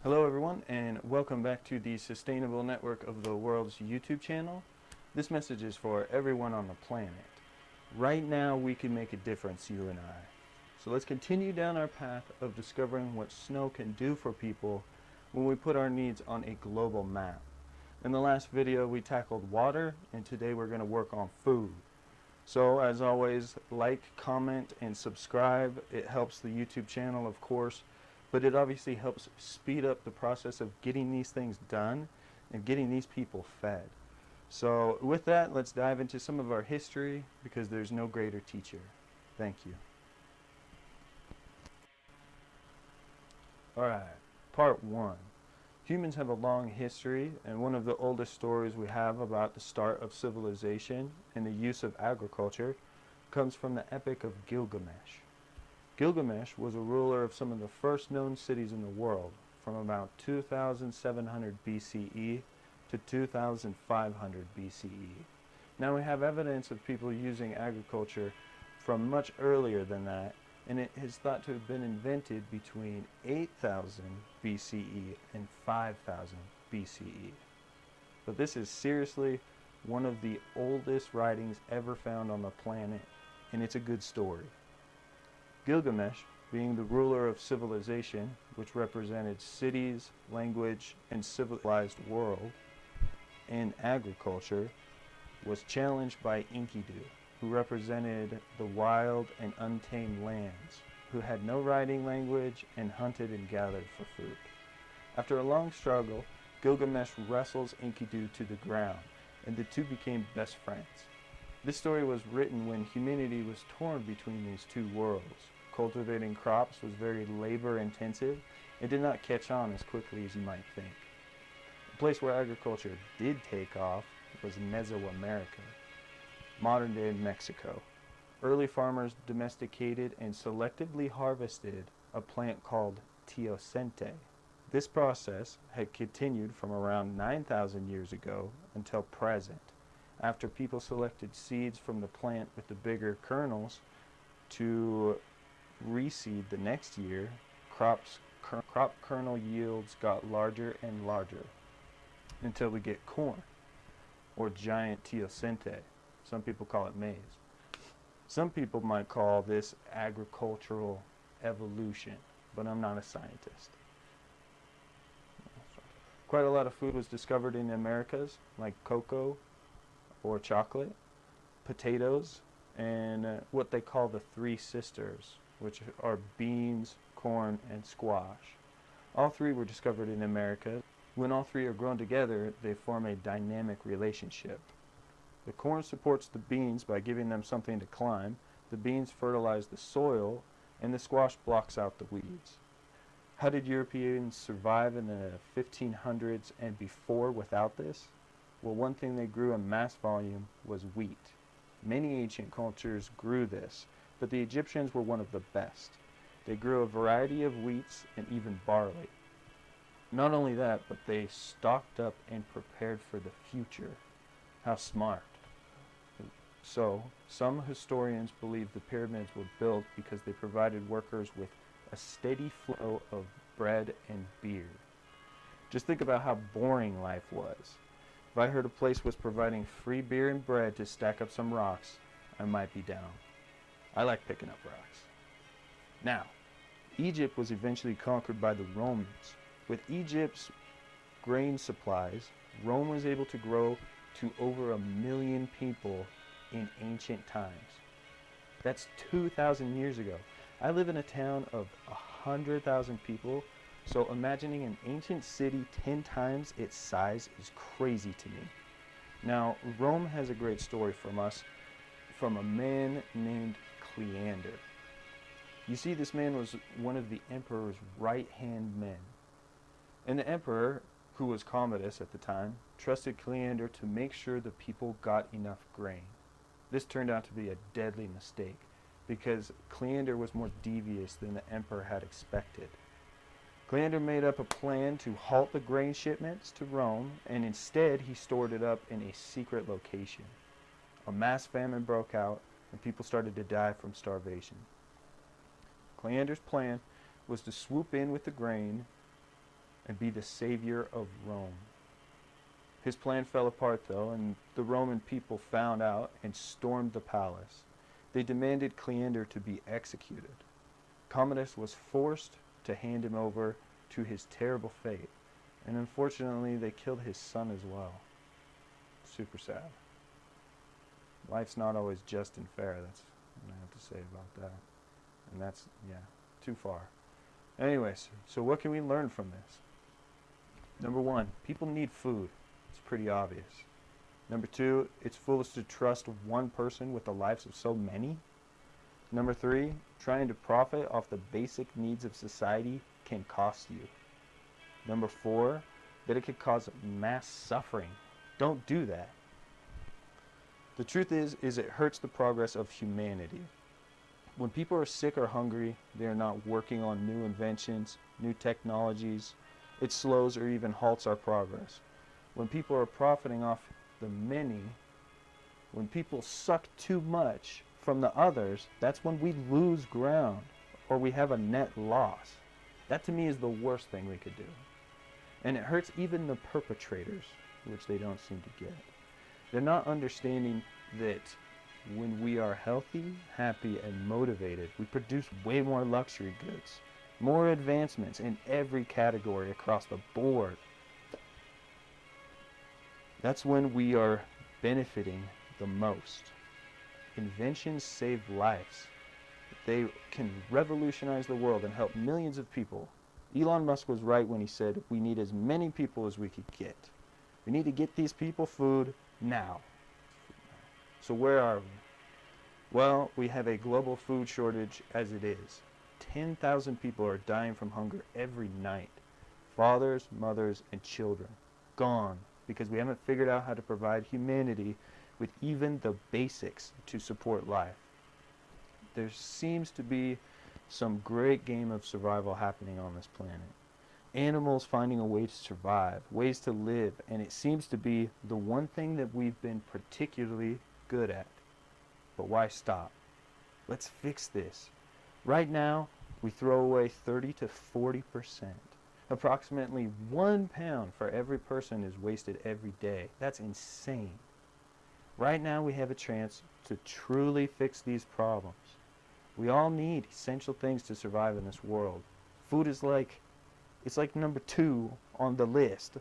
Hello everyone, and welcome back to the Sustainable Network of the World's YouTube channel. This message is for everyone on the planet. Right now we can make a difference, you and I. So let's continue down our path of discovering what snow can do for people when we put our needs on a global map. In the last video we tackled water, and today we're going to work on food. So as always, like, comment, and subscribe. It helps the YouTube channel, of course, but it obviously helps speed up the process of getting these things done and getting these people fed. So with that, let's dive into some of our history, because there's no greater teacher. Thank you. Alright, part 1. Humans have a long history, and one of the oldest stories we have about the start of civilization and the use of agriculture comes from the Epic of Gilgamesh. Gilgamesh was a ruler of some of the first known cities in the world, from about 2700 BCE to 2500 BCE. Now we have evidence of people using agriculture from much earlier than that, and it is thought to have been invented between 8000 BCE and 5000 BCE. But this is seriously one of the oldest writings ever found on the planet, and it's a good story. Gilgamesh, being the ruler of civilization, which represented cities, language, and civilized world, and agriculture, was challenged by Enkidu, who represented the wild and untamed lands, who had no writing language and hunted and gathered for food. After a long struggle, Gilgamesh wrestles Enkidu to the ground, and the two became best friends. This story was written when humanity was torn between these two worlds. Cultivating crops was very labor intensive and did not catch on as quickly as you might think. The place where agriculture did take off was Mesoamerica, modern-day Mexico. Early farmers domesticated and selectively harvested a plant called teosinte. This process had continued from around 9,000 years ago until present, after people selected seeds from the plant with the bigger kernels to reseed the next year. Crop kernel yields got larger and larger until we get corn, or giant teosinte. Some people call it maize. Some people might call this agricultural evolution, but I'm not a scientist. Quite a lot of food was discovered in the Americas, like cocoa or chocolate, potatoes, and what they call the three sisters, which are beans, corn, and squash. All three were discovered in America. When all three are grown together, they form a dynamic relationship. The corn supports the beans by giving them something to climb, the beans fertilize the soil, and the squash blocks out the weeds. How did Europeans survive in the 1500s and before without this? Well, one thing they grew in mass volume was wheat. Many ancient cultures grew this, but the Egyptians were one of the best. They grew a variety of wheats and even barley. Not only that, but they stocked up and prepared for the future. How smart. So, some historians believe the pyramids were built because they provided workers with a steady flow of bread and beer. Just think about how boring life was. If I heard a place was providing free beer and bread to stack up some rocks, I might be down. I like picking up rocks. Now, Egypt was eventually conquered by the Romans. With Egypt's grain supplies, Rome was able to grow to over 1 million people in ancient times. That's 2,000 years ago. I live in a town of 100,000 people, so imagining an ancient city 10 times its size is crazy to me. Now, Rome has a great story from a man named Cleander. You see, this man was one of the emperor's right-hand men. And the emperor, who was Commodus at the time, trusted Cleander to make sure the people got enough grain. This turned out to be a deadly mistake, because Cleander was more devious than the emperor had expected. Cleander made up a plan to halt the grain shipments to Rome, and instead he stored it up in a secret location. A mass famine broke out, and people started to die from starvation. Cleander's plan was to swoop in with the grain and be the savior of Rome. His plan fell apart, though, and the Roman people found out and stormed the palace. They demanded Cleander to be executed. Commodus was forced to hand him over to his terrible fate, and unfortunately they killed his son as well. Super sad. Life's not always just and fair, that's what I have to say about that. And that's, too far. Anyways, so what can we learn from this? Number one, people need food. It's pretty obvious. Number two, it's foolish to trust one person with the lives of so many. Number three, trying to profit off the basic needs of society can cost you. Number four, that it could cause mass suffering. Don't do that. The truth is it hurts the progress of humanity. When people are sick or hungry, they are not working on new inventions, new technologies. It slows or even halts our progress. When people are profiting off the many, when people suck too much from the others, that's when we lose ground or we have a net loss. That to me is the worst thing we could do. And it hurts even the perpetrators, which they don't seem to get. They're not understanding that when we are healthy, happy, and motivated, we produce way more luxury goods, more advancements in every category across the board. That's when we are benefiting the most. Inventions save lives. They can revolutionize the world and help millions of people. Elon Musk was right when he said we need as many people as we could get. We need to get these people food now. So where are we? Well, we have a global food shortage as it is. 10,000 people are dying from hunger every night. Fathers, mothers, and children. Gone. Because we haven't figured out how to provide humanity with even the basics to support life. There seems to be some great game of survival happening on this planet. Animals finding a way to survive, ways to live, and it seems to be the one thing that we've been particularly good at. But why stop? Let's fix this. Right now, we throw away 30 to 40%. Approximately 1 pound for every person is wasted every day. That's insane. Right now, we have a chance to truly fix these problems. We all need essential things to survive in this world. Food is it's like number 2 on the list.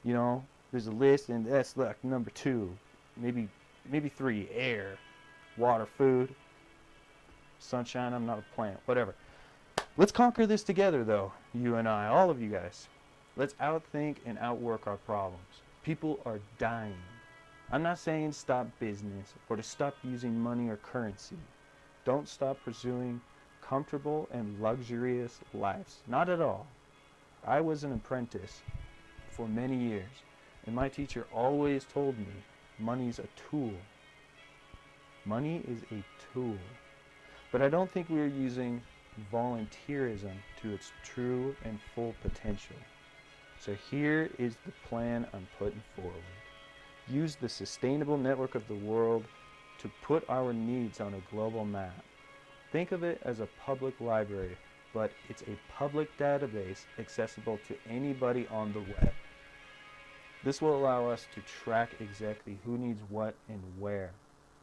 You know, there's a list and that's like number 2. Maybe 3, air, water, food, sunshine, I'm not a plant, whatever. Let's conquer this together though, you and I, all of you guys. Let's outthink and outwork our problems. People are dying. I'm not saying stop business or to stop using money or currency. Don't stop pursuing comfortable and luxurious lives. Not at all. I was an apprentice for many years, and my teacher always told me money's a tool. Money is a tool. But I don't think we are using volunteerism to its true and full potential. So here is the plan I'm putting forward. Use the sustainable network of the world to put our needs on a global map. Think of it as a public library, but it's a public database accessible to anybody on the web. This will allow us to track exactly who needs what and where.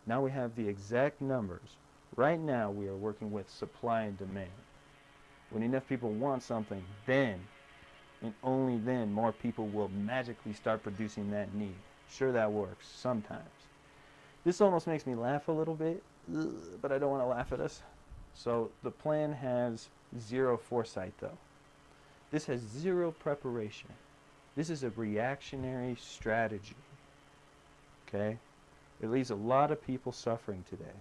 Now we have the exact numbers. Right now we are working with supply and demand. When enough people want something, then, and only then, more people will magically start producing that need. Sure, that works sometimes. This almost makes me laugh a little bit, but I don't want to laugh at us. So the plan has zero foresight though. This has zero preparation. This is a reactionary strategy. Okay? It leaves a lot of people suffering today.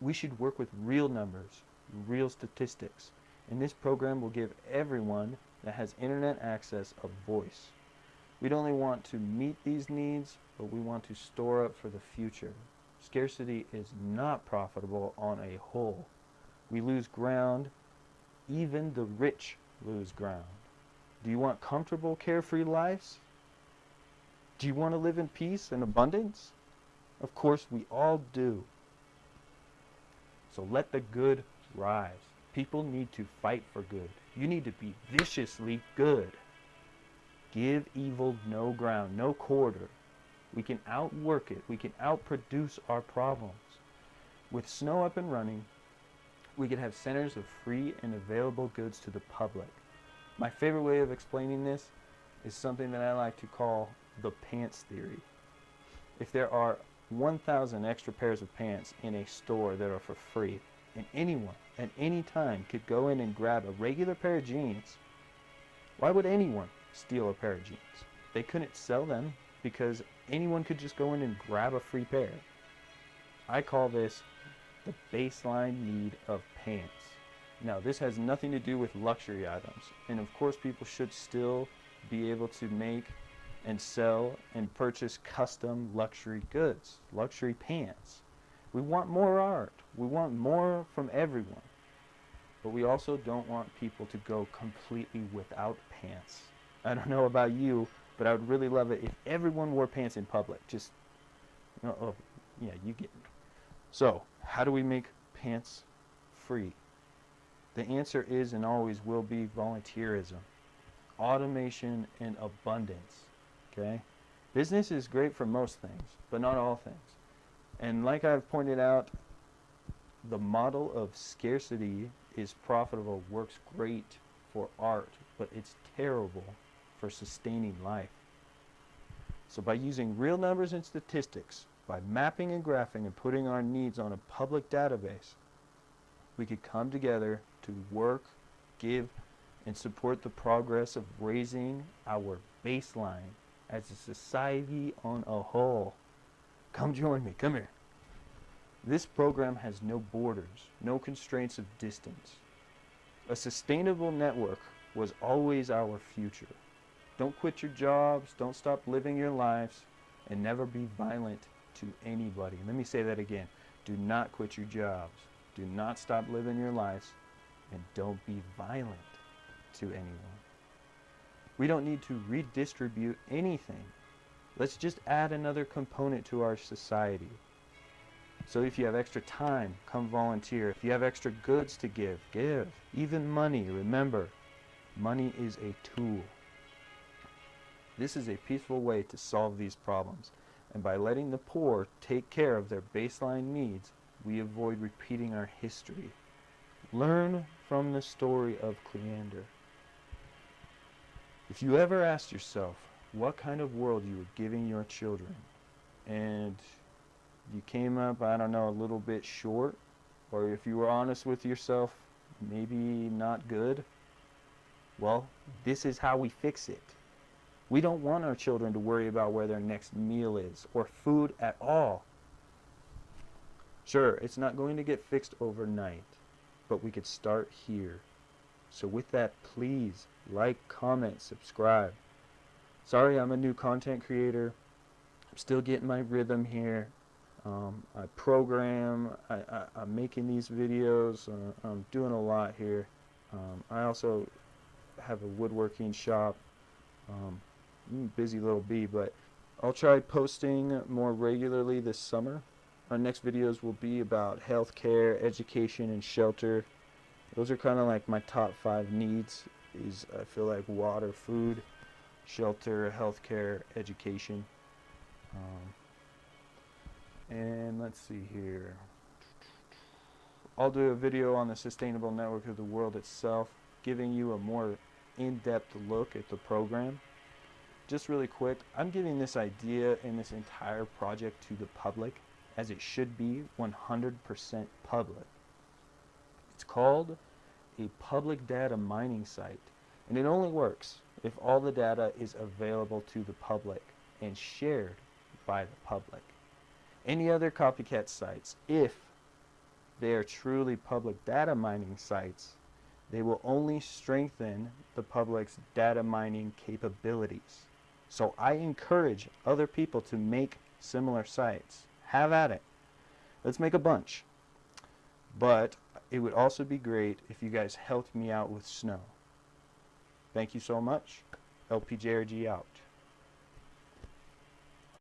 We should work with real numbers, real statistics, and this program will give everyone that has internet access a voice. We don't only want to meet these needs, but we want to store up for the future. Scarcity is not profitable on a whole. We lose ground, even the rich lose ground. Do you want comfortable, carefree lives? Do you want to live in peace and abundance? Of course we all do. So let the good rise. People need to fight for good. You need to be viciously good. Give evil no ground, no quarter. We can outwork it. We can outproduce our problems. With Snow up and running, we could have centers of free and available goods to the public. My favorite way of explaining this is something that I like to call the pants theory. If there are 1,000 extra pairs of pants in a store that are for free, and anyone at any time could go in and grab a regular pair of jeans, why would anyone steal a pair of jeans? They couldn't sell them because anyone could just go in and grab a free pair. I call this the baseline need of pants. Now, this has nothing to do with luxury items, and of course people should still be able to make and sell and purchase custom luxury goods, luxury pants. We want more art. We want more from everyone. But we also don't want people to go completely without pants. I don't know about you, but I would really love it if everyone wore pants in public. Just, yeah, you get me. So, how do we make pants free? The answer is and always will be volunteerism, automation, and abundance. Okay? Business is great for most things, but not all things. And like I've pointed out, the model of scarcity is profitable, works great for art, but it's terrible for sustaining life. So by using real numbers and statistics, by mapping and graphing and putting our needs on a public database, we could come together to work, give, and support the progress of raising our baseline as a society on a whole. Come join me, come here. This program has no borders, no constraints of distance. A sustainable network was always our future. Don't quit your jobs, don't stop living your lives, and never be violent to anybody. Let me say that again. Do not quit your jobs. Do not stop living your lives, and don't be violent to anyone. We don't need to redistribute anything. Let's just add another component to our society. So if you have extra time, come volunteer. If you have extra goods to give, give. Even money, remember, money is a tool. This is a peaceful way to solve these problems. And by letting the poor take care of their baseline needs, we avoid repeating our history. Learn from the story of Cleander. If you ever asked yourself what kind of world you were giving your children, and you came up, I don't know, a little bit short, or if you were honest with yourself, maybe not good, well, this is how we fix it. We don't want our children to worry about where their next meal is, or food at all. Sure, it's not going to get fixed overnight, but we could start here. So with that, please like, comment, subscribe. Sorry, I'm a new content creator. I'm still getting my rhythm here. I program, I'm making these videos, I'm doing a lot here. I also have a woodworking shop. Busy little bee, but I'll try posting more regularly this summer. Our next videos will be about healthcare, education, and shelter. Those are kind of like my top 5 needs. Is I feel like water, food, shelter, healthcare, education. And let's see here. I'll do a video on the sustainable network of the world itself, giving you a more in-depth look at the program. Just really quick, I'm giving this idea and this entire project to the public, as it should be 100% public. It's called a public data mining site, and it only works if all the data is available to the public and shared by the public. Any other copycat sites, if they are truly public data mining sites, they will only strengthen the public's data mining capabilities. So I encourage other people to make similar sites. Have at it. Let's make a bunch. But it would also be great if you guys helped me out with Snow. Thank you so much. LPJRG out.